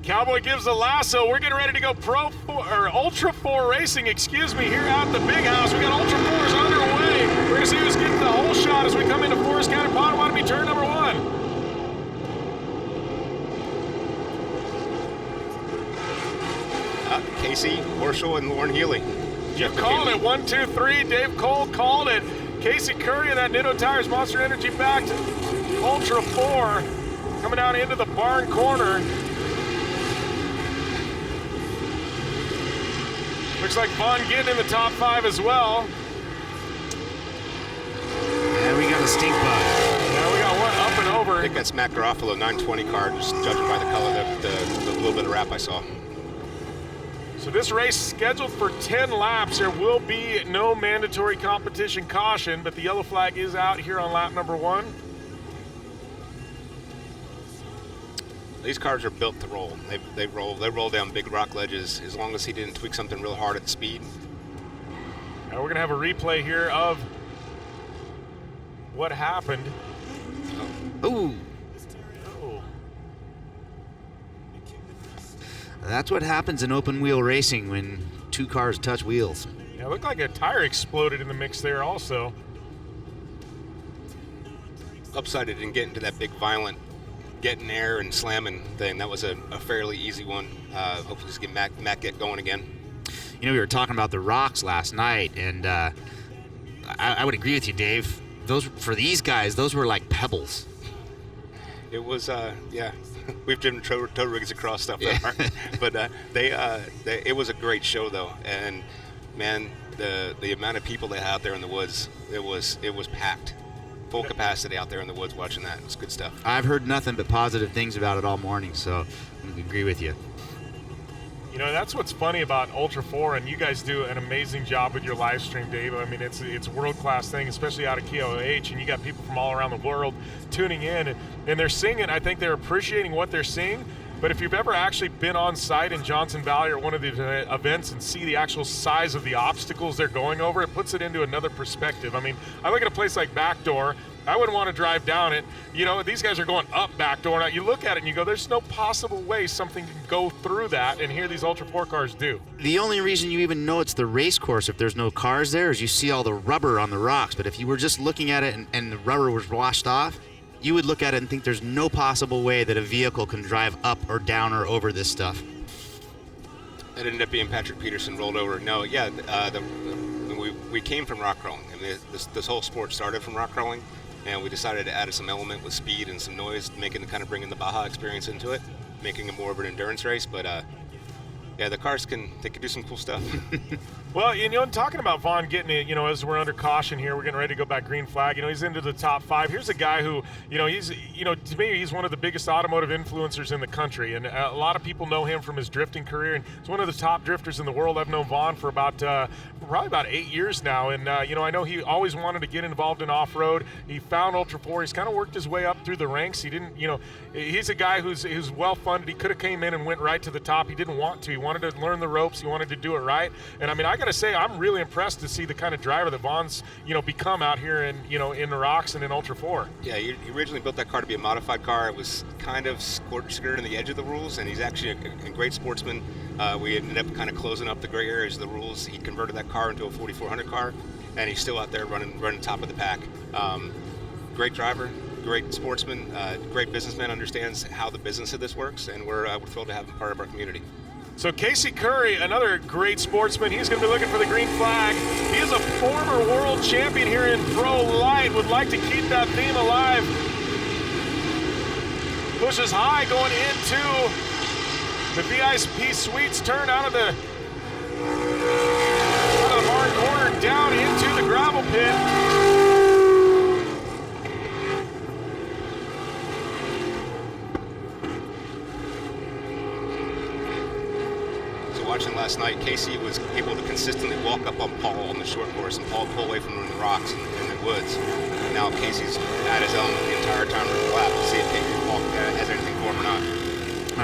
Cowboy gives the lasso. We're getting ready to go Ultra4 racing, excuse me, here out the big house. We got Ultra4s underway. We're going to see who's getting the whole shot as we come into Forest County Potawatomi, turn number 1. Casey, Horschel, and Lauren Healy. You called it. 1, 2, 3. Dave Cole called it. Casey Curry of that Nitto Tires Monster Energy backed Ultra4 coming down into the barn corner. Looks like Vaughn getting in the top 5 as well. And we got a stink bug. Yeah, we got one up and over. I think that's Matt Garofalo, 920 car, just judging by the color, the little bit of wrap I saw. So this race scheduled for 10 laps. There will be no mandatory competition caution, but the yellow flag is out here on lap number 1. These cars are built to roll. They roll down big rock ledges as long as he didn't tweak something real hard at the speed. Now we're gonna have a replay here of what happened. Ooh. Oh. That's what happens in open wheel racing when two cars touch wheels. Yeah, it looked like a tire exploded in the mix there also. Upside, it didn't get into that big violent getting air and slamming thing. That was a fairly easy one. Hopefully just get Matt get going again. You know, we were talking about the rocks last night, and I would agree with you, Dave. For these guys, those were like pebbles. It was, yeah. We've driven tow rigs across stuff that hard. But it was a great show, though. And, man, the amount of people they had out there in the woods, it was packed. Full capacity out there in the woods watching that. It was good stuff. I've heard nothing but positive things about it all morning, so I agree with you. You know, that's what's funny about Ultra4, and you guys do an amazing job with your live stream, Dave. I mean, it's a world-class thing, especially out of KOH, and you got people from all around the world tuning in, and they're singing. I think they're appreciating what they're seeing. But if you've ever actually been on site in Johnson Valley or one of these events and see the actual size of the obstacles they're going over, it puts it into another perspective. I mean, I look at a place like Backdoor, I wouldn't want to drive down it. You know, these guys are going up Backdoor. Now, you look at it and you go, there's no possible way something can go through that, and here these Ultra4 cars do. The only reason you even know it's the race course if there's no cars there is you see all the rubber on the rocks. But if you were just looking at it and the rubber was washed off, you would look at it and think there's no possible way that a vehicle can drive up or down or over this stuff. It ended up being Patrick Peterson rolled over. No, yeah, we came from rock crawling. I mean, this whole sport started from rock crawling, and we decided to add some element with speed and some noise, bringing the Baja experience into it, making it more of an endurance race. But yeah, the cars can do some cool stuff. Well, you know, talking about Vaughn getting it, you know, as we're under caution here, we're getting ready to go back green flag. You know, he's into the top 5. Here's a guy who, you know, to me, he's one of the biggest automotive influencers in the country. And a lot of people know him from his drifting career. And he's one of the top drifters in the world. I've known Vaughn for probably about 8 years now. And, you know, I know he always wanted to get involved in off-road. He found Ultra4. He's kind of worked his way up through the ranks. He didn't, you know, he's a guy who's well-funded. He could have came in and went right to the top. He didn't want to. He wanted to learn the ropes. He wanted to do it right. And, I mean, I got to say, I'm really impressed to see the kind of driver that Vaughn's, you know, become out here in, you know, in the rocks and in Ultra4. Yeah, he originally built that car to be a modified car. It was kind of skirting the edge of the rules, and he's actually a great sportsman. We ended up kind of closing up the gray areas of the rules. He converted that car into a 4400 car, and he's still out there running top of the pack. Great driver, great sportsman, great businessman, understands how the business of this works, and we're thrilled to have him part of our community. So Casey Curry, another great sportsman, he's going to be looking for the green flag. He is a former world champion here in Pro Light, would like to keep that theme alive. Pushes high going into the VIP Suites turn out of the barn corner down into the gravel pit. Watching last night, Casey was able to consistently walk up on Paul on the short course, and Paul pull away from him in the rocks and in the woods. And now Casey's at his element the entire time of the lap to see if Paul has anything for him or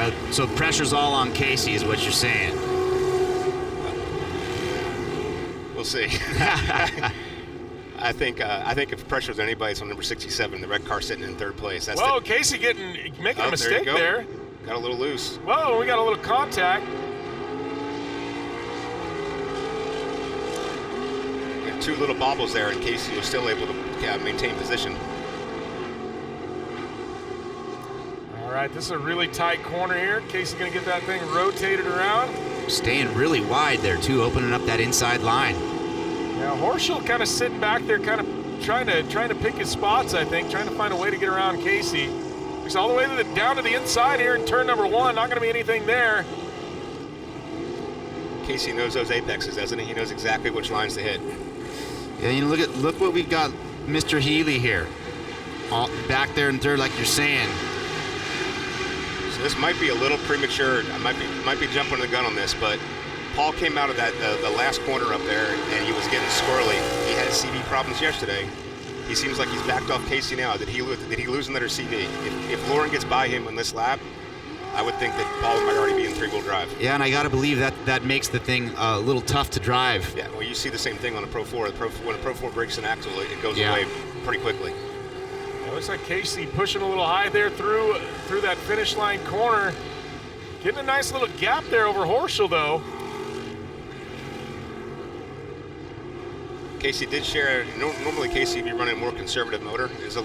not. So pressure's all on Casey is what you're saying. We'll see. I think if pressure's anybody, it's on number 67, the red car sitting in third place. Whoa, Casey making a mistake there. got a little loose. Whoa, we got a little contact. And 2 little bobbles there, and Casey was still able to maintain position. All right, this is a really tight corner here. Casey's gonna get that thing rotated around. Staying really wide there too, opening up that inside line. Yeah, Horschel kind of sitting back there, kind of trying to pick his spots, I think, trying to find a way to get around Casey. He's all the way down to the inside here in turn number 1. Not gonna be anything there. Casey knows those apexes, doesn't he? He knows exactly which lines to hit. Yeah, you know, look what we've got, Mr. Healy here, all back there in third, like you're saying. So this might be a little premature. I might be jumping the gun on this, but Paul came out of that the last corner up there, and he was getting squirrely. He had CV problems yesterday. He seems like he's backed off Casey now. Did he lose another CV? If Lauren gets by him on this lap, I would think that Paul might already be in 3-wheel drive. Yeah, and I got to believe that makes the thing a little tough to drive. Yeah, well, you see the same thing on a Pro 4. When a Pro 4 breaks an axle, it goes away pretty quickly. It looks like Casey pushing a little high there through that finish line corner. Getting a nice little gap there over Horschel, though. Casey did share, normally Casey would be running a more conservative motor. There's a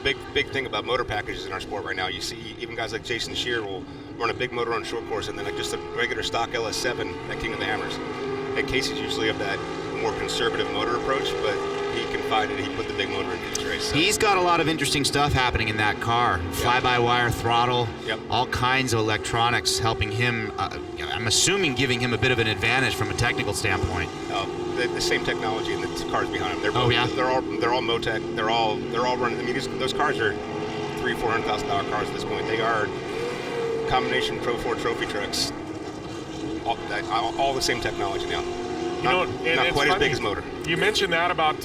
big thing about motor packages in our sport right now. You see even guys like Jason Shear will run a big motor on short course and then like just a regular stock LS7, that King of the Hammers. And Casey's usually of that more conservative motor approach, but he confided he put the big motor in each race. So. He's got a lot of interesting stuff happening in that car. Fly-by-wire throttle, all kinds of electronics helping him, I'm assuming giving him a bit of an advantage from a technical standpoint. The same technology in the cars behind him. They're all Motec. They're all running. I mean, those cars are $300,000-$400,000 cars at this point. They are combination Pro 4 trophy trucks. All the same technology now. Not quite as big as motor. You mentioned that about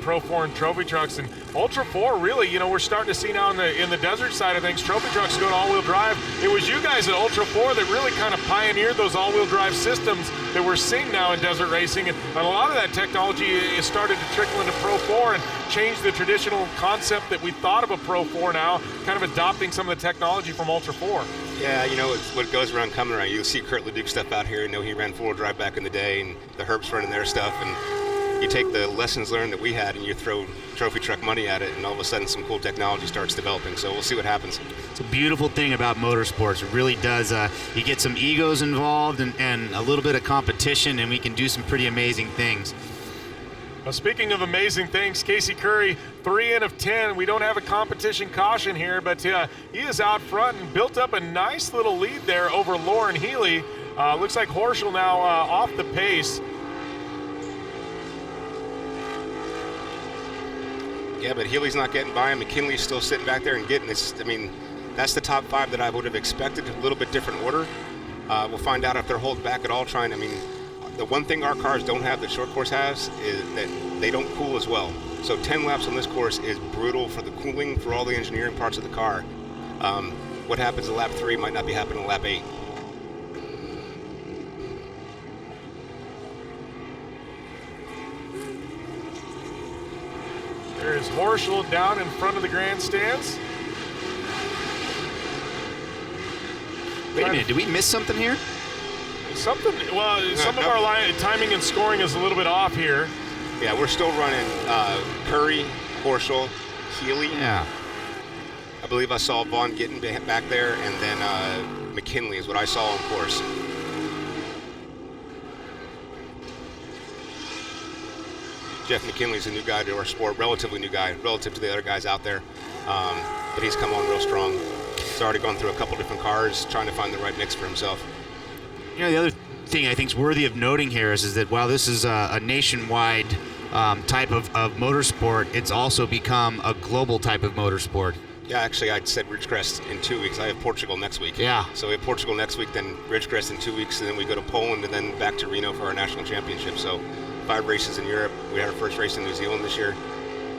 Pro 4 and trophy trucks, and Ultra4 really, we're starting to see now in the desert side of things, trophy trucks going all-wheel drive. It was you guys at Ultra4 that really kind of pioneered those all-wheel drive systems that we're seeing now in desert racing, and a lot of that technology is started to trickle into Pro 4 and change the traditional concept that we thought of a Pro 4 now, kind of adopting some of the technology from Ultra4. Yeah, it's what goes around coming around. You'll see Kurt Leduc stuff out here. He ran 4-wheel drive back in the day, and the Herb's running their stuff, and you take the lessons learned that we had and you throw trophy truck money at it, and all of a sudden some cool technology starts developing. So we'll see what happens. It's a beautiful thing about motorsports. It really does. You get some egos involved and a little bit of competition, and we can do some pretty amazing things. Well, speaking of amazing things, Casey Curry, 3 in of 10. We don't have a competition caution here, but he is out front and built up a nice little lead there over Lauren Healy. Looks like Horschel now off the pace. Yeah, but Healy's not getting by him. McKinley's still sitting back there and getting this. I mean, that's the top 5 that I would have expected. A little bit different order. We'll find out if they're holding back at all. The one thing our cars don't have that short course has is that they don't cool as well. So 10 laps on this course is brutal for the cooling, for all the engineering parts of the car. What happens in lap 3 might not be happening in lap 8. There's Horschel down in front of the grandstands. Wait a minute, did we miss something here? Some of our timing and scoring is a little bit off here. Yeah, we're still running Curry, Horschel, Healy. Yeah. I believe I saw Vaughn getting back there, and then McKinley is what I saw on course. Jeff McKinley's a new guy to our sport, relatively new guy, relative to the other guys out there. But he's come on real strong. He's already gone through a couple different cars, trying to find the right mix for himself. The other thing I think is worthy of noting here is that while this is a nationwide type of motorsport, it's also become a global type of motorsport. Yeah, actually, I said Ridgecrest in 2 weeks. I have Portugal next week. Yeah. So we have Portugal next week, then Ridgecrest in 2 weeks, and then we go to Poland, and then back to Reno for our national championship. So 5 races in Europe. We had our first race in New Zealand this year.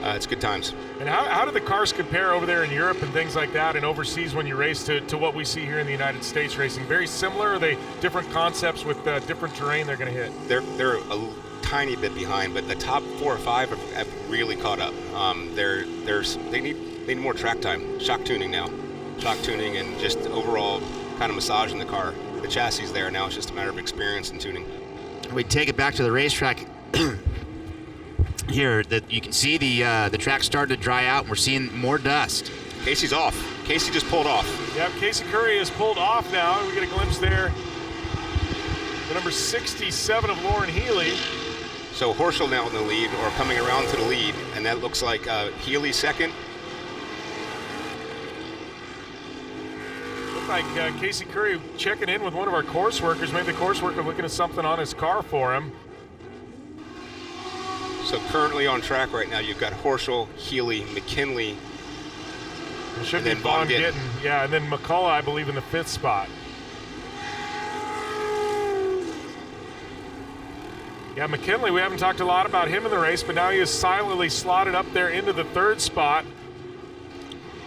It's good times. And how do the cars compare over there in Europe and things like that and overseas when you race to what we see here in the United States racing? Very similar? Are they different concepts with different terrain they're going to hit? They're a tiny bit behind, but the top 4 or 5 have really caught up. They need more track time, shock tuning now. shock tuning, and just overall kind of massaging the car. The chassis is there now. It's just a matter of experience and tuning. We take it back to the racetrack here. That you can see the track started to dry out, and we're seeing more dust. Casey's off. Casey just pulled off. Yep, Casey Curry has pulled off now. We get a glimpse there. The number 67 of Lauren Healy. So Horschel now in the lead, or coming around to the lead, and that looks like Healy second. Looked like Casey Curry checking in with one of our course workers. Maybe the course worker looking at something on his car for him. So currently on track right now, you've got Horschel, Healy, McKinley, It should and be then Von Gittin. Yeah, and then McCullough, I believe, in the 5th spot. Yeah, McKinley, we haven't talked a lot about him in the race, but now he is silently slotted up there into the 3rd spot.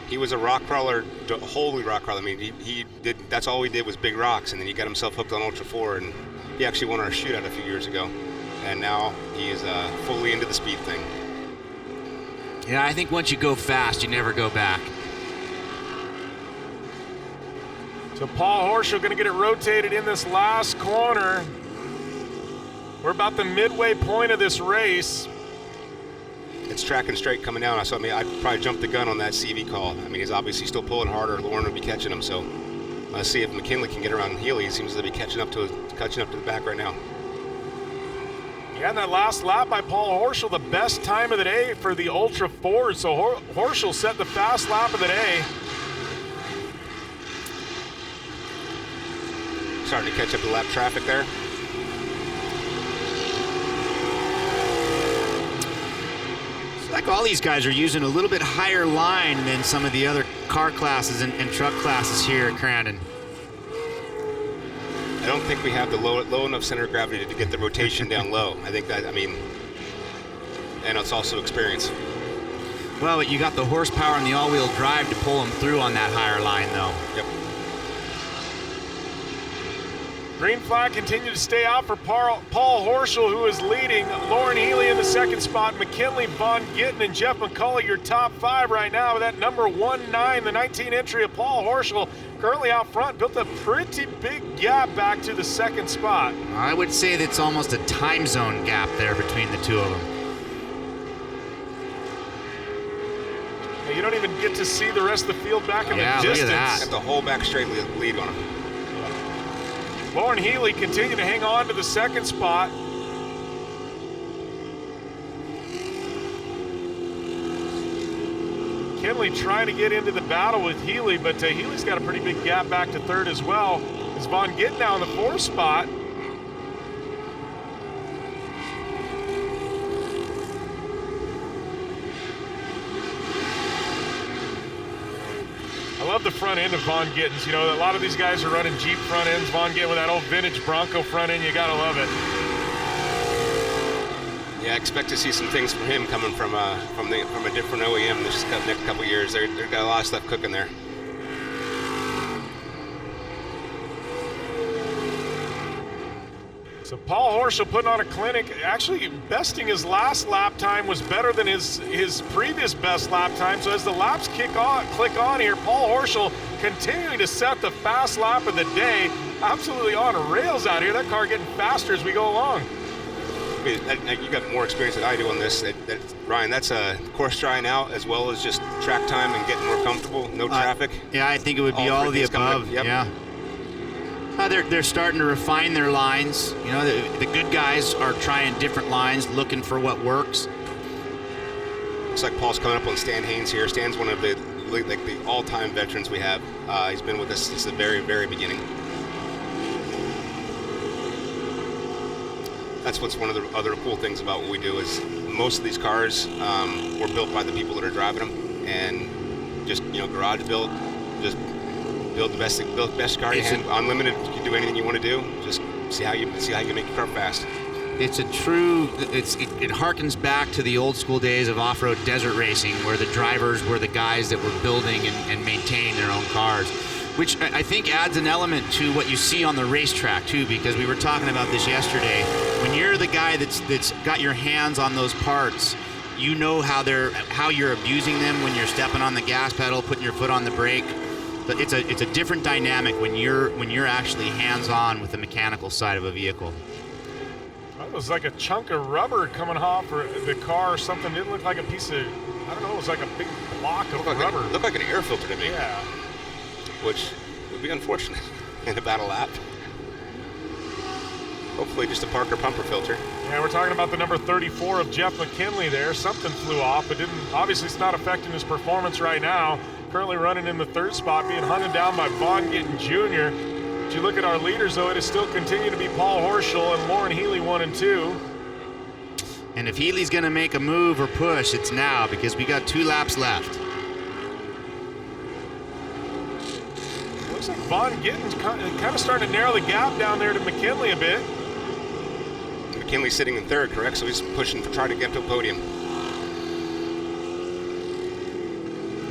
He was a rock crawler, holy rock crawler. I mean, he did. That's all he did was big rocks, and then he got himself hooked on Ultra4, and he actually won our shootout a few years ago. And now he is fully into the speed thing. Yeah, I think once you go fast, you never go back. So Paul Horschel going to get it rotated in this last corner. We're about the midway point of this race. It's tracking straight coming down. I mean, I'd probably jump the gun on that CV call. I mean, he's obviously still pulling harder. Lauren will be catching him, so let's see if McKinley can get around Healy. He seems to be catching up to the back right now. Yeah, and that last lap by Paul Horschel, the best time of the day for the Ultra4. So Horschel set the fast lap of the day. Starting to catch up to lap traffic there. Like all these guys are using a little bit higher line than some of the other car classes and truck classes here at Crandon. I don't think we have the low enough center of gravity to get the rotation down low. I think that, I mean, and it's also experience. Well, you got the horsepower and the all-wheel drive to pull them through on that higher line, though. Yep. Green flag continued to stay out for Paul Horschel, who is leading. Lauren Healy in the 2nd spot. McKinley, Von Gittin, and Jeff McCullough, your top 5 right now. With that number 19, the 19 entry of Paul Horschel, currently out front, built a pretty big gap back to the 2nd spot. I would say that's almost a time zone gap there between the two of them. Now, you don't even get to see the rest of the field back in the Look distance. at that. Got the whole back straight lead on him. Lauren Healy continued to hang on to the 2nd spot. Kinley trying to get into the battle with Healy, but Healy's got a pretty big gap back to 3rd as well. Is Von Gittin now in the 4th spot. I love the front end of Von Gittin's. You know, a lot of these guys are running Jeep front ends. Von Gittin with that old vintage Bronco front end, you gotta love it. Yeah, I expect to see some things from him coming from a different OEM this next couple of years. They've got a lot of stuff cooking there. So Paul Horschel putting on a clinic, actually besting his last lap time was better than his previous best lap time. So as the laps click on here, Paul Horschel continuing to set the fast lap of the day. Absolutely on rails out here. That car getting faster as we go along. I mean, you got more experience than I do on this. Ryan, that's a course trying out as well as just track time and getting more comfortable, no traffic. Yeah, I think it would be all of the above. Yep. Yeah. They're starting to refine their lines. You know, the good guys are trying different lines, looking for what works. Looks like Paul's coming up on Stan Haynes here. Stan's one of the all-time veterans we have. He's been with us since the very, very beginning. That's what's one of the other cool things about what we do is most of these cars were built by the people that are driving them, and just garage built, just build the best car you can. Unlimited, you can do anything you want to do. Just see how you make your car fast. It's a true. It harkens back to the old school days of off-road desert racing, where the drivers were the guys that were building and maintaining their own cars, which I think adds an element to what you see on the racetrack too. Because we were talking about this yesterday. When you're the guy that's got your hands on those parts, you know how you're abusing them when you're stepping on the gas pedal, putting your foot on the brake. But it's a different dynamic when you're actually hands-on with the mechanical side of a vehicle. It was like a chunk of rubber coming off the car or something. It didn't look like a piece of, I don't know, it was like a big block of rubber. It looked like an air filter to me. Yeah. Which would be unfortunate in a battle lap. Hopefully just a Parker pumper filter. Yeah, we're talking about the number 34 of Jeff McKinley there. Something flew off, but obviously it's not affecting his performance right now. Currently running in the 3rd spot, being hunted down by Vaughn Gittin Jr. If you look at our leaders, though, it is still continuing to be Paul Horschel and Lauren Healy 1 and 2. And if Healy's going to make a move or push, it's now, because we got 2 laps left. Looks like Vaughn Gittin's kind of starting to narrow the gap down there to McKinley a bit. McKinley's sitting in 3rd, correct? So he's pushing to try to get to a podium.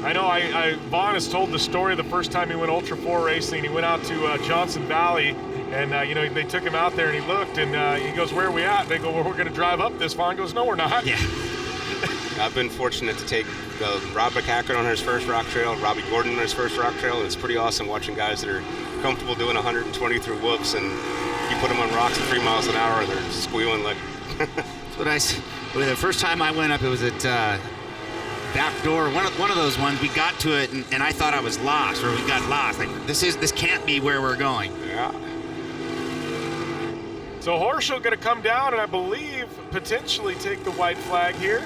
I know Vaughn has told the story the first time he went Ultra4 racing. He went out to Johnson Valley, and they took him out there, and he looked, and he goes, "Where are we at?" They go, "Well, we're going to drive up this." Vaughn goes, "No, we're not." Yeah. I've been fortunate to take Rob McCackert on his first rock trail, Robbie Gordon on his first rock trail, and it's pretty awesome watching guys that are comfortable doing 120 through whoops, and you put them on rocks at 3 miles an hour, and they're squealing like. That's what I said. The first time I went up, it was at back door, one of those ones. We got to it, and I thought I was lost, or we got lost. Like this can't be where we're going. Yeah. So Horschel going to come down, and I believe potentially take the white flag here.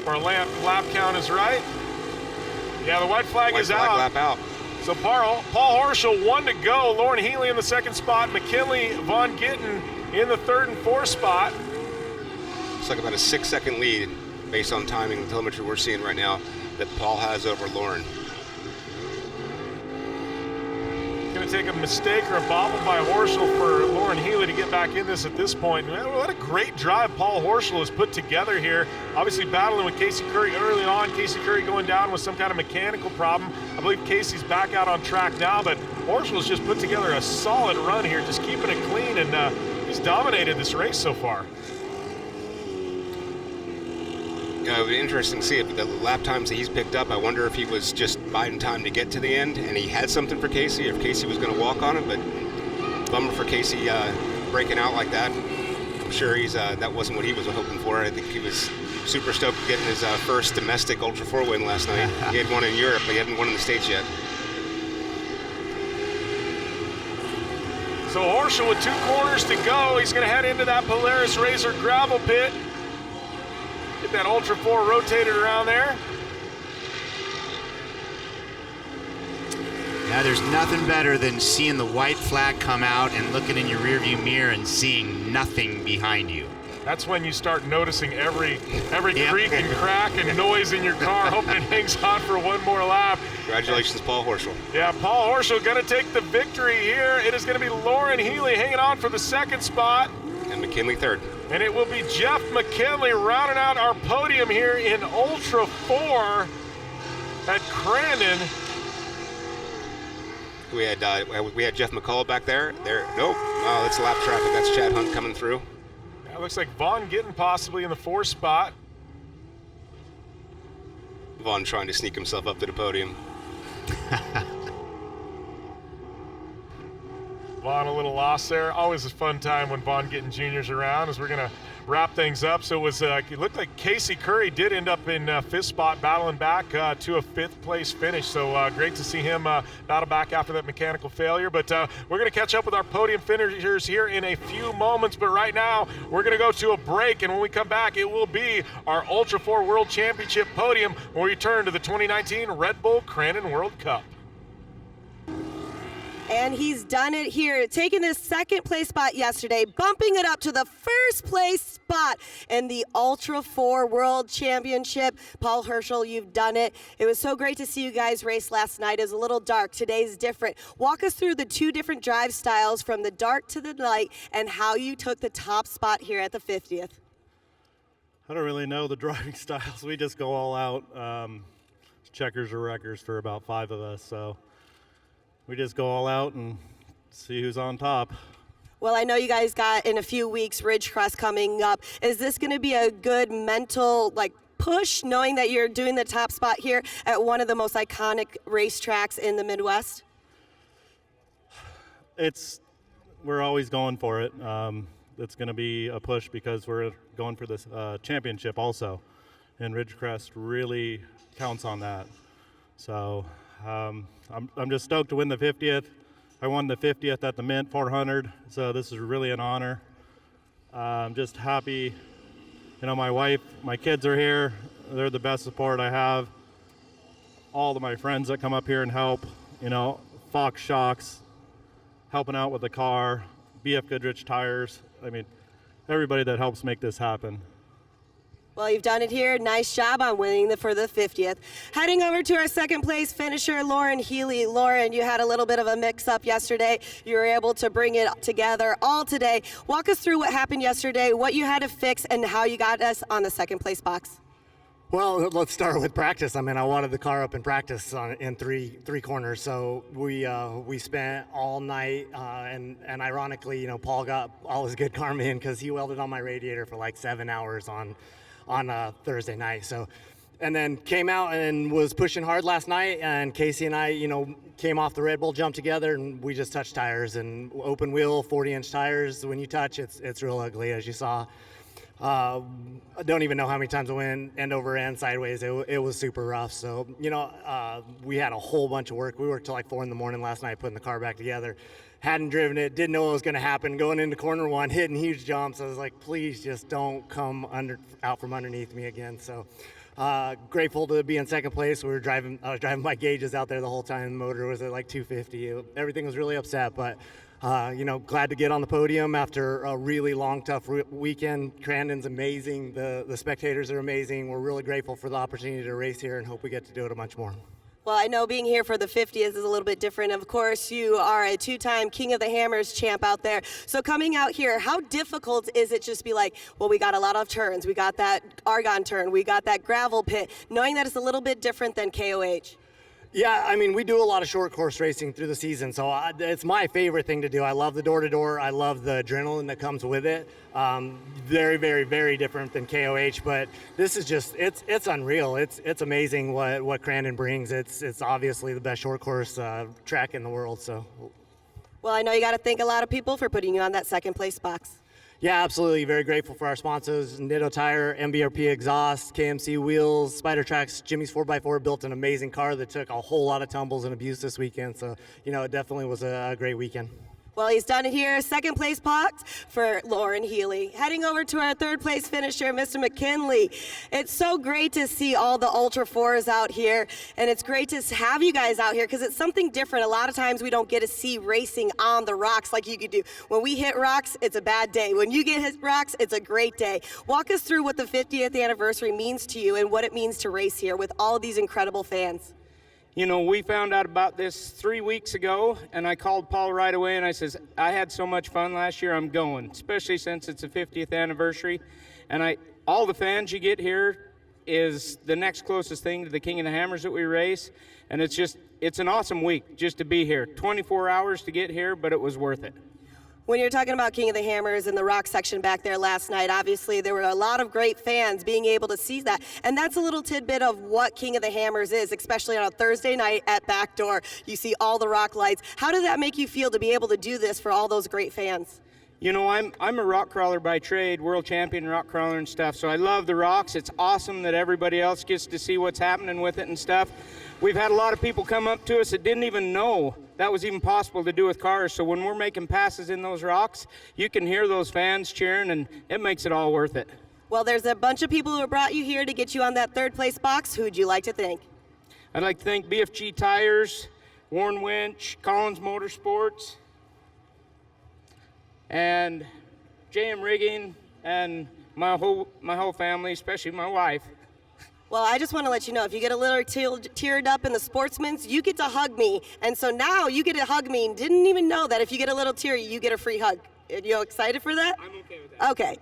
Our lap count is right. Yeah, the white flag is out. Lap out. So Paul Horschel 1 to go. Lauren Healy in the 2nd spot. McKinley, Vaughn Gittin in the 3rd and 4th spot. It's like about a 6-second lead based on timing and telemetry we're seeing right now that Paul has over Lauren. Going to take a mistake or a bobble by Horschel for Lauren Healy to get back in this at this point. Man, what a great drive Paul Horschel has put together here. Obviously battling with Casey Curry early on. Casey Curry going down with some kind of mechanical problem. I believe Casey's back out on track now, but Horschel's just put together a solid run here, just keeping it clean, and he's dominated this race so far. It would be interesting to see if the lap times that he's picked up. I wonder if he was just biding time to get to the end and he had something for Casey, or if Casey was going to walk on it. But bummer for Casey breaking out like that. I'm sure that wasn't what he was hoping for. I think he was super stoked getting his first domestic Ultra4 win last night. He had one in Europe, but he hadn't won in the States yet. So Horschel with 2 corners to go. He's going to head into that Polaris Razor gravel pit. Get that Ultra4 rotated around there. Yeah, there's nothing better than seeing the white flag come out and looking in your rearview mirror and seeing nothing behind you. That's when you start noticing every creak and crack and noise in your car, hoping it hangs on for one more lap. Congratulations, Paul Horschel. Yeah, Paul Horschel going to take the victory here. It is going to be Lauren Healy hanging on for the 2nd spot. And McKinley 3rd. And it will be Jeff McKinley rounding out our podium here in Ultra4 at Crandon. We had Jeff McCullough back there. Nope. Oh, that's lap traffic. That's Chad Hunt coming through. That looks like Vaughn Gittin possibly in the 4th spot. Vaughn trying to sneak himself up to the podium. Vaughn a little lost there. Always a fun time when Vaughn Gittin Jr.'s around, as we're going to wrap things up. So it looked like Casey Curry did end up in 5th spot, battling back to a 5th place finish. So great to see him battle back after that mechanical failure. But we're going to catch up with our podium finishers here in a few moments. But right now, we're going to go to a break. And when we come back, it will be our Ultra4 World Championship podium when we return to the 2019 Red Bull Crandon World Cup. And he's done it here, taking this 2nd place spot yesterday, bumping it up to the 1st place spot in the Ultra4 World Championship. Paul Horschel, you've done it. It was so great to see you guys race last night. It was a little dark. Today's different. Walk us through the 2 different drive styles from the dark to the light and how you took the top spot here at the 50th. I don't really know the driving styles. We just go all out. Checkers or wreckers for about 5 of us, so we just go all out and see who's on top. Well, I know you guys got in a few weeks Ridgecrest coming up. Is this going to be a good mental push knowing that you're doing the top spot here at one of the most iconic racetracks in the Midwest? We're always going for it. It's going to be a push because we're going for this championship also, and Ridgecrest really counts on that. So I'm just stoked to win the 50th. I won the 50th at the Mint 400, so this is really an honor. I'm just happy. My wife, my kids are here. They're the best support I have. All of my friends that come up here and help, Fox Shocks, helping out with the car, BF Goodrich tires. Everybody that helps make this happen. Well, you've done it here. Nice job on winning for the 50th. Heading over to our second place finisher, Lauren Healy. Lauren, you had a little bit of a mix-up yesterday. You were able to bring it together all today. Walk us through what happened yesterday, what you had to fix, and how you got us on the second place box. Well, let's start with practice. I wanted the car up in practice in three corners, so we spent all night, and ironically, Paul got all his good karma in because he welded on my radiator for like 7 hours on Thursday night. So, and then came out and was pushing hard last night, and Casey and I, came off the Red Bull jump together, and we just touched tires, and open wheel 40-inch tires. When you touch, it's real ugly, as you saw. I don't even know how many times I went end over end sideways. It was super rough. So, we had a whole bunch of work. We worked till like 4 in the morning last night putting the car back together. Hadn't driven it, didn't know what was going to happen. Going into corner one, hitting huge jumps. I was like, please just don't come out from underneath me again. So, grateful to be in second place. I was driving my gauges out there the whole time. The motor was at like 250. Everything was really upset, but glad to get on the podium after a really long, tough weekend. Crandon's amazing. The spectators are amazing. We're really grateful for the opportunity to race here and hope we get to do it a bunch more. Well, I know being here for the 50th is a little bit different. Of course, you are a 2-time King of the Hammers champ out there. So coming out here, how difficult is it just be like, well, we got a lot of turns. We got that Argon turn. We got that gravel pit, knowing that it's a little bit different than KOH? Yeah, we do a lot of short course racing through the season, so it's my favorite thing to do. I love the door-to-door. I love the adrenaline that comes with it. Very, very, very different than KOH, but this is just, it's unreal. It's amazing what Crandon brings. It's obviously the best short course track in the world. So. Well, I know you got to thank a lot of people for putting you on that second place box. Yeah, absolutely. Very grateful for our sponsors, Nitto Tire, MBRP Exhaust, KMC Wheels, Spider Tracks, Jimmy's 4x4 built an amazing car that took a whole lot of tumbles and abuse this weekend. So, it definitely was a great weekend. Well, he's done it here. Second place box for Lauren Healy. Heading over to our third place finisher, Mr. McKinley. It's so great to see all the Ultra4s out here, and it's great to have you guys out here because it's something different. A lot of times we don't get to see racing on the rocks like you could do. When we hit rocks, it's a bad day. When you get hit rocks, it's a great day. Walk us through what the 50th anniversary means to you and what it means to race here with all of these incredible fans. We found out about this 3 weeks ago, and I called Paul right away, and I says, I had so much fun last year, I'm going, especially since it's the 50th anniversary. And all the fans you get here is the next closest thing to the King of the Hammers that we race, and it's an awesome week just to be here. 24 hours to get here, but it was worth it. When you're talking about King of the Hammers and the rock section back there last night, obviously there were a lot of great fans being able to see that. And that's a little tidbit of what King of the Hammers is, especially on a Thursday night at Backdoor. You see all the rock lights. How does that make you feel to be able to do this for all those great fans? I'm a rock crawler by trade, world champion rock crawler and stuff, so I love the rocks. It's awesome that everybody else gets to see what's happening with it and stuff. We've had a lot of people come up to us that didn't even know that was even possible to do with cars, so when we're making passes in those rocks, you can hear those fans cheering, and it makes it all worth it. Well, there's a bunch of people who brought you here to get you on that third place box. Who'd you like to thank? I'd like to thank BFG Tires, Warren Winch, Collins Motorsports, and JM Rigging, and my whole family, especially my wife. Well, I just want to let you know, if you get a little teared up in the Sportsman's, you get to hug me. And so now you get to hug me and didn't even know that if you get a little teary, you get a free hug. Are you excited for that? I'm okay with that. Okay.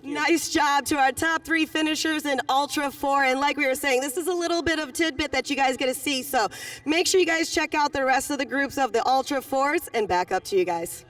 Nice job to our top 3 finishers in Ultra4. And like we were saying, this is a little bit of tidbit that you guys get to see. So make sure you guys check out the rest of the groups of the Ultra4s, and back up to you guys.